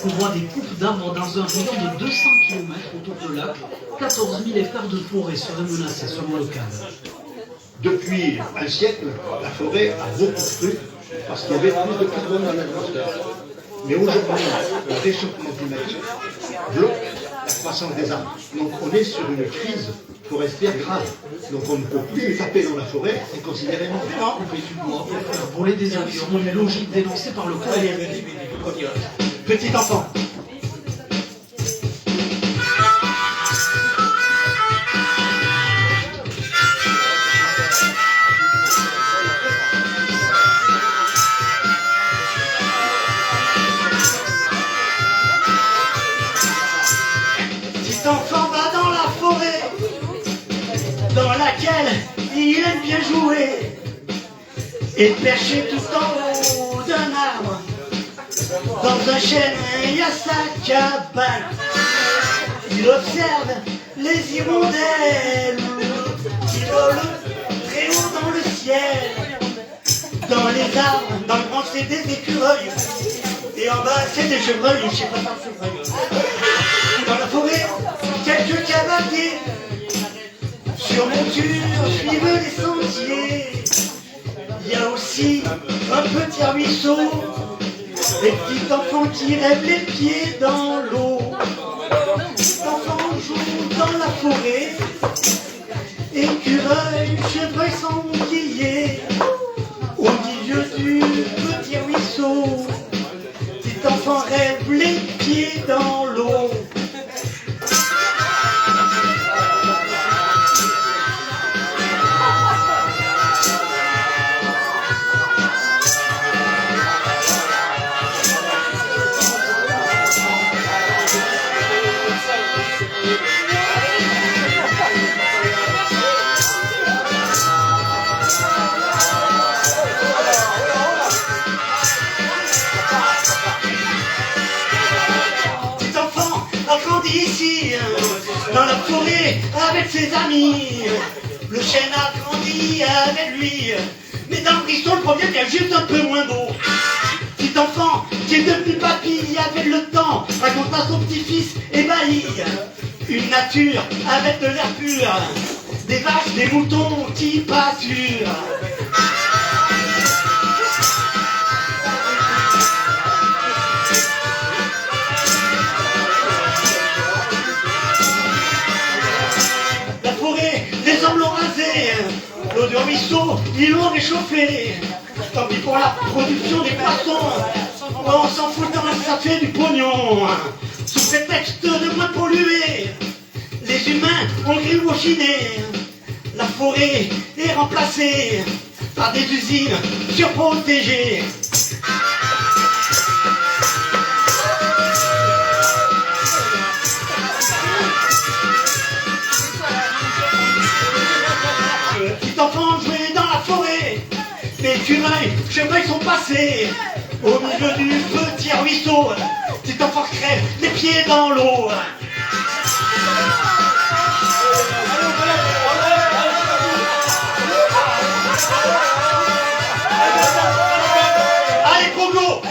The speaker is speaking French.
On voit des coupes d'arbres dans un rayon de 200 km autour de lac. 14 000 hectares de forêt seraient menacés selon le cadre. Depuis un siècle, la forêt a beaucoup cru parce qu'il y avait plus de carbone dans l'atmosphère. Mais aujourd'hui, le réchauffement climatique bloque la croissance des arbres. Donc on est sur une crise forestière grave. Donc on ne peut plus taper dans la forêt et considérer non. On fait du bois pour faire voler des avions, une logique dénoncée par le code. Petit enfant. Petit enfant va dans la forêt, dans laquelle il aime bien jouer et percher tout en haut d'un arbre. Dans un chêne, il y a sa cabane. Il observe les hirondelles qui volent très haut dans le ciel. Dans les arbres, dans le branche, c'est des écureuils. Et en bas, c'est des chevreuils, je sais pas par chevreuil. Dans la forêt, quelques cavaliers sur monture suivent les sentiers. Il y a aussi un petit ruisseau, des petits enfants qui rêvent les pieds dans l'eau. Les enfants jouent dans la forêt, écureuils, chevreuils sangliers. Au milieu du petit ruisseau, petit enfant rêve les pieds dans l'eau. Ici, dans la forêt, avec ses amis. Le chêne a grandi avec lui. Mais dans le ruisseau, le problème vient juste un peu moins beau. Petit enfant qui est devenu papy avec le temps, raconte à son petit-fils ébahi une nature avec de l'air pur, des vaches, des moutons qui pâturent. Les hommes l'ont rasé, l'eau du ruisseau, ils l'ont réchauffé. Tant pis pour la production des poissons, on s'en fout quand ça fait du pognon. Sous prétexte de moins polluer, les humains ont greenwashiné. La forêt est remplacée par des usines surprotégées. Petit enfant jouait dans la forêt, les écureuils, chevreuils sont passés. Au milieu du petit ruisseau, petit enfant crève les pieds dans l'eau. Allez, Pogo!